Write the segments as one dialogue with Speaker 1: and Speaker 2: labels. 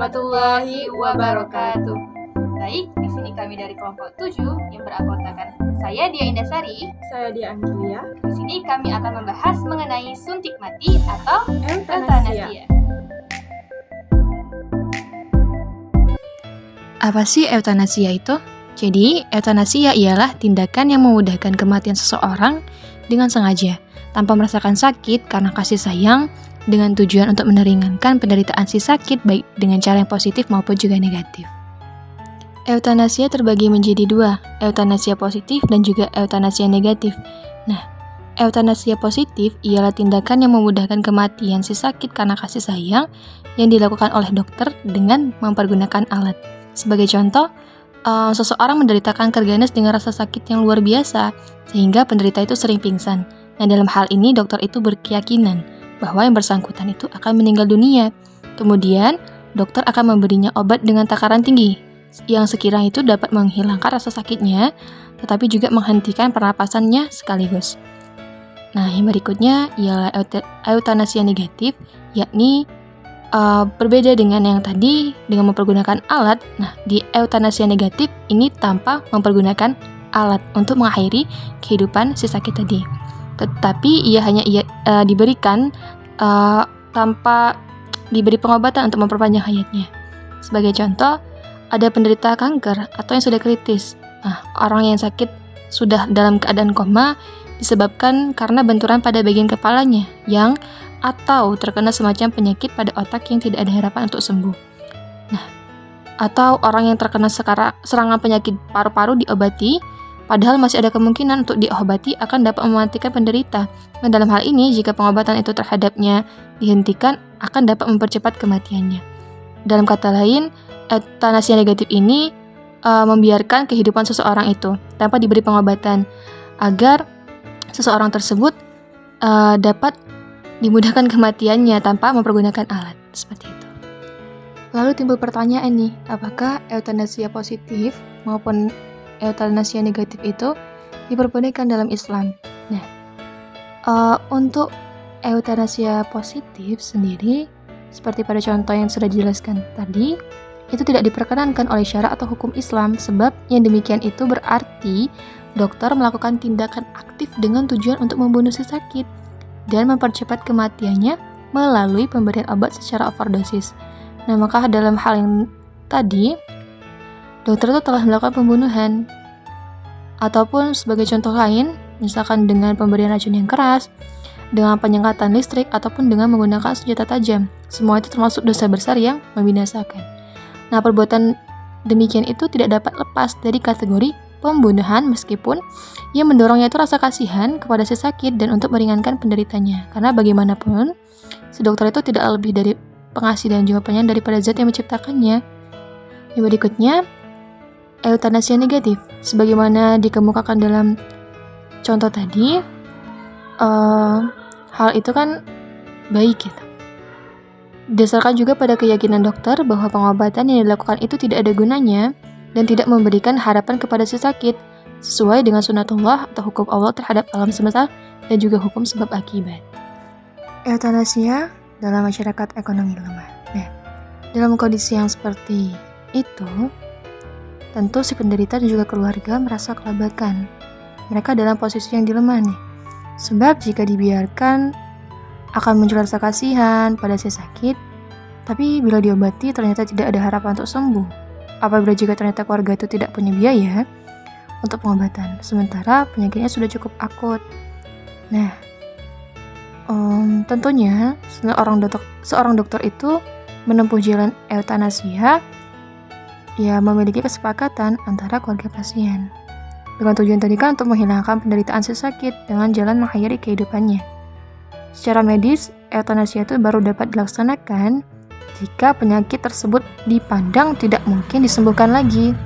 Speaker 1: warahmatullahi wabarakatuh. Baik, di sini kami dari kelompok 7 yang beranggotakan saya Dia Indasari,
Speaker 2: saya Dia Anggilia.
Speaker 1: Di sini kami akan membahas mengenai suntik mati atau
Speaker 2: Eutanasia.
Speaker 3: Apa sih eutanasia itu? Jadi, eutanasia ialah tindakan yang memudahkan kematian seseorang dengan sengaja, tanpa merasakan sakit karena kasih sayang, dengan tujuan untuk meringankan penderitaan si sakit baik dengan cara yang positif maupun juga negatif. Eutanasia terbagi menjadi dua, eutanasia positif dan juga eutanasia negatif. Nah, eutanasia positif ialah tindakan yang memudahkan kematian si sakit karena kasih sayang yang dilakukan oleh dokter dengan mempergunakan alat. Sebagai contoh, seseorang menderita kanker ganas dengan rasa sakit yang luar biasa, sehingga penderita itu sering pingsan. Nah, dalam hal ini dokter itu berkeyakinan bahwa yang bersangkutan itu akan meninggal dunia. Kemudian, dokter akan memberinya obat dengan takaran tinggi, yang sekiranya itu dapat menghilangkan rasa sakitnya, tetapi juga menghentikan pernapasannya sekaligus. Nah, yang berikutnya ialah eutanasia negatif, yakni berbeda dengan yang tadi dengan mempergunakan alat. Nah, di eutanasia negatif ini tanpa mempergunakan alat untuk mengakhiri kehidupan si sakit tadi. Tetapi ia hanya diberikan tanpa diberi pengobatan untuk memperpanjang hayatnya. Sebagai contoh, ada penderita kanker atau yang sudah kritis. Nah, orang yang sakit sudah dalam keadaan koma disebabkan karena benturan pada bagian kepalanya yang atau terkena semacam penyakit pada otak yang tidak ada harapan untuk sembuh. Nah, atau orang yang terkena serangan penyakit paru-paru diobati, padahal masih ada kemungkinan untuk diobati akan dapat mematikan penderita. Nah, dalam hal ini, jika pengobatan itu terhadapnya dihentikan, akan dapat mempercepat kematiannya. Dalam kata lain, eutanasia negatif ini membiarkan kehidupan seseorang itu tanpa diberi pengobatan, agar seseorang tersebut dapat dimudahkan kematiannya tanpa mempergunakan alat. Seperti itu. Lalu timbul pertanyaan nih, apakah eutanasia positif maupun eutanasia negatif itu diperbolehkan dalam Islam? Nah, untuk eutanasia positif sendiri, seperti pada contoh yang sudah dijelaskan tadi, itu tidak diperkenankan oleh syarak atau hukum Islam, sebab yang demikian itu berarti dokter melakukan tindakan aktif dengan tujuan untuk membunuh si sakit dan mempercepat kematiannya melalui pemberian obat secara overdosis. Nah, maka dalam hal yang tadi, dokter itu telah melakukan pembunuhan. Ataupun sebagai contoh lain, misalkan dengan pemberian racun yang keras, dengan penyengatan listrik, ataupun dengan menggunakan senjata tajam. Semua itu termasuk dosa besar yang membinasakan. Nah, perbuatan demikian itu tidak dapat lepas dari kategori pembunuhan, meskipun ia mendorongnya itu rasa kasihan kepada si sakit dan untuk meringankan penderitanya. Karena bagaimanapun, si dokter itu tidak lebih dari pengasih dan juga penyayang daripada zat yang menciptakannya. Yang berikutnya, eutanasia negatif. Sebagaimana dikemukakan dalam contoh tadi, hal itu kan baik gitu. Didasarkan juga pada keyakinan dokter bahwa pengobatan yang dilakukan itu tidak ada gunanya dan tidak memberikan harapan kepada si sakit, sesuai dengan sunatullah atau hukum Allah terhadap alam semesta dan juga hukum sebab akibat. Eutanasia dalam masyarakat ekonomi lemah. Nah, dalam kondisi yang seperti itu, tentu si penderita dan juga keluarga merasa kelabakan. Mereka dalam posisi yang dilemah nih. Sebab jika dibiarkan akan muncul rasa kasihan pada si sakit, tapi bila diobati ternyata tidak ada harapan untuk sembuh. Apabila jika ternyata keluarga itu tidak punya biaya untuk pengobatan, sementara penyakitnya sudah cukup akut. Nah, tentunya seorang dokter itu menempuh jalan eutanasia, ya memiliki kesepakatan antara keluarga pasien. Dengan tujuan tadi kan untuk menghilangkan penderitaan si sakit dengan jalan mengakhiri kehidupannya. Secara medis, eutanasia itu baru dapat dilaksanakan jika penyakit tersebut dipandang tidak mungkin disembuhkan lagi.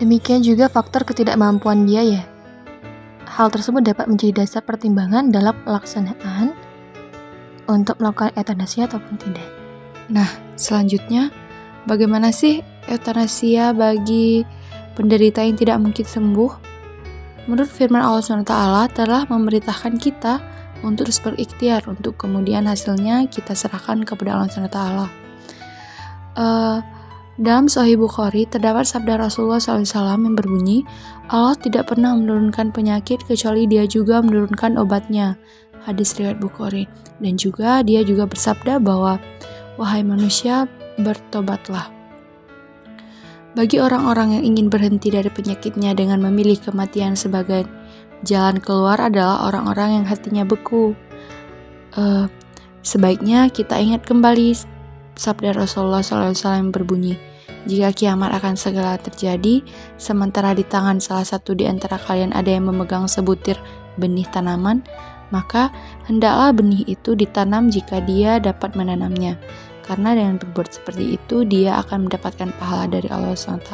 Speaker 3: Demikian juga faktor ketidakmampuan biaya. Hal tersebut dapat menjadi dasar pertimbangan dalam pelaksanaan untuk melakukan eutanasia ataupun tidak.
Speaker 4: Nah, selanjutnya, bagaimana sih eutanasia bagi penderita yang tidak mungkin sembuh? Menurut firman Allah SWT telah memerintahkan kita untuk terus berikhtiar, untuk kemudian hasilnya kita serahkan kepada Allah SWT. Dalam Sahih Bukhari terdapat sabda Rasulullah SAW yang berbunyi, Allah tidak pernah menurunkan penyakit kecuali Dia juga menurunkan obatnya. Hadis riwayat Bukhari. Dan juga Dia juga bersabda bahwa, wahai manusia, bertobatlah. Bagi orang-orang yang ingin berhenti dari penyakitnya dengan memilih kematian sebagai jalan keluar adalah orang-orang yang hatinya beku. Sebaiknya kita ingat kembali sabda Rasulullah SAW yang berbunyi, jika kiamat akan segera terjadi, sementara di tangan salah satu di antara kalian ada yang memegang sebutir benih tanaman, maka hendaklah benih itu ditanam jika dia dapat menanamnya, karena dengan berbuat seperti itu dia akan mendapatkan pahala dari Allah SWT.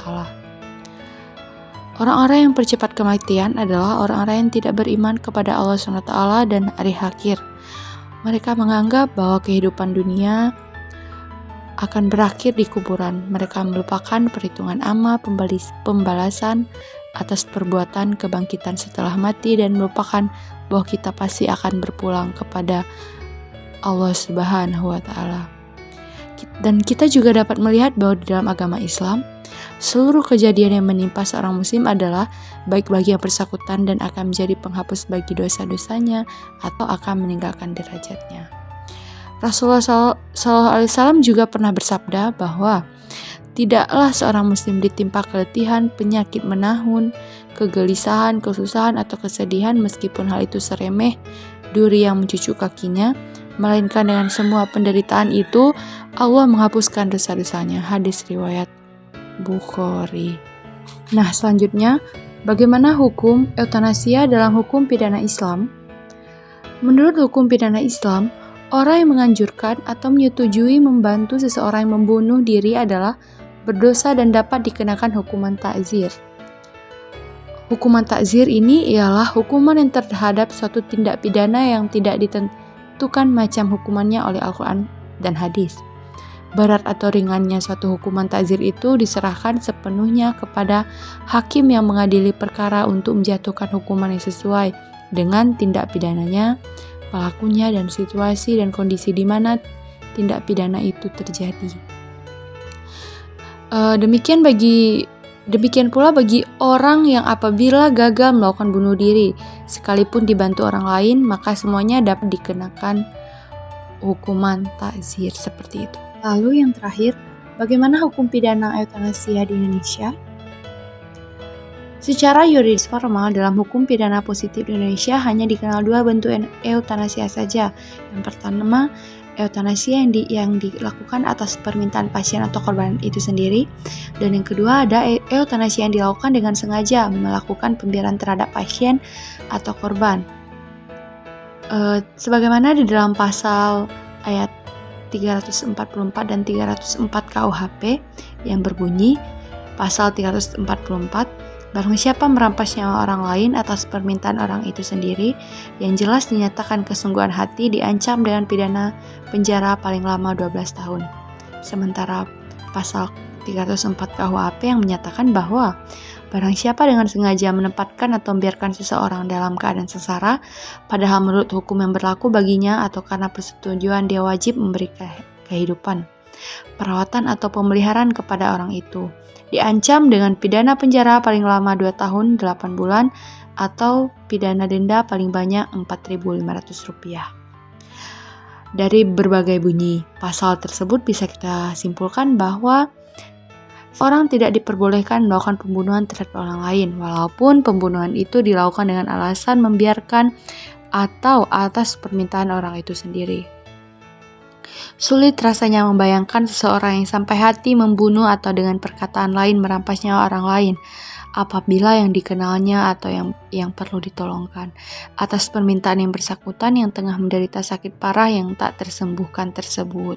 Speaker 4: Orang-orang yang percepat kematian adalah orang-orang yang tidak beriman kepada Allah SWT dan hari akhir. Mereka menganggap bahwa kehidupan dunia akan berakhir di kuburan. Mereka melupakan perhitungan amal, pembalasan atas perbuatan, kebangkitan setelah mati, dan melupakan bahwa kita pasti akan berpulang kepada Allah Subhanahu wa Ta'ala. Dan kita juga dapat melihat bahwa di dalam agama Islam, seluruh kejadian yang menimpa seorang muslim adalah baik bagi yang bersangkutan dan akan menjadi penghapus bagi dosa-dosanya atau akan meninggalkan derajatnya. Rasulullah SAW juga pernah bersabda bahwa tidaklah seorang muslim ditimpa keletihan, penyakit menahun, kegelisahan, kesusahan, atau kesedihan meskipun hal itu seremeh duri yang mencucuk kakinya, melainkan dengan semua penderitaan itu Allah menghapuskan dosa-dosanya. Hadis riwayat Bukhari. Nah, selanjutnya, bagaimana hukum eutanasia dalam hukum pidana Islam? Menurut hukum pidana Islam, orang yang menganjurkan atau menyetujui membantu seseorang yang membunuh diri adalah berdosa dan dapat dikenakan hukuman ta'zir. Hukuman ta'zir ini ialah hukuman yang terhadap suatu tindak pidana yang tidak ditentukan macam hukumannya oleh Al-Quran dan hadis. Berat atau ringannya suatu hukuman ta'zir itu diserahkan sepenuhnya kepada hakim yang mengadili perkara untuk menjatuhkan hukuman yang sesuai dengan tindak pidananya, pelakunya, dan situasi dan kondisi di mana tindak pidana itu terjadi. Demikian pula bagi orang yang apabila gagal melakukan bunuh diri, sekalipun dibantu orang lain, maka semuanya dapat dikenakan hukuman ta'zir seperti itu.
Speaker 2: Lalu yang terakhir, bagaimana hukum pidana eutanasia di Indonesia?
Speaker 4: Secara yuridis formal, dalam hukum pidana positif di Indonesia hanya dikenal dua bentuk eutanasia saja. Yang pertama, eutanasia yang dilakukan atas permintaan pasien atau korban itu sendiri. Dan yang kedua, ada eutanasia yang dilakukan dengan sengaja melakukan pembiaran terhadap pasien atau korban. Sebagaimana di dalam pasal ayat 344 dan 304 KUHP yang berbunyi, pasal 344, barang siapa merampas nyawa orang lain atas permintaan orang itu sendiri, yang jelas dinyatakan kesungguhan hati, diancam dengan pidana penjara paling lama 12 tahun. Sementara pasal 304 KUHP yang menyatakan bahwa barang siapa dengan sengaja menempatkan atau membiarkan seseorang dalam keadaan sengsara, padahal menurut hukum yang berlaku baginya atau karena persetujuan dia wajib memberi kehidupan, perawatan atau pemeliharaan kepada orang itu, diancam dengan pidana penjara paling lama 2 tahun 8 bulan atau pidana denda paling banyak Rp4.500. Dari berbagai bunyi pasal tersebut bisa kita simpulkan bahwa orang tidak diperbolehkan melakukan pembunuhan terhadap orang lain, walaupun pembunuhan itu dilakukan dengan alasan membiarkan atau atas permintaan orang itu sendiri. Sulit rasanya membayangkan seseorang yang sampai hati membunuh atau dengan perkataan lain merampas nyawa orang lain, apabila yang dikenalnya atau yang perlu ditolongkan, atas permintaan yang bersangkutan yang tengah menderita sakit parah yang tak tersembuhkan tersebut.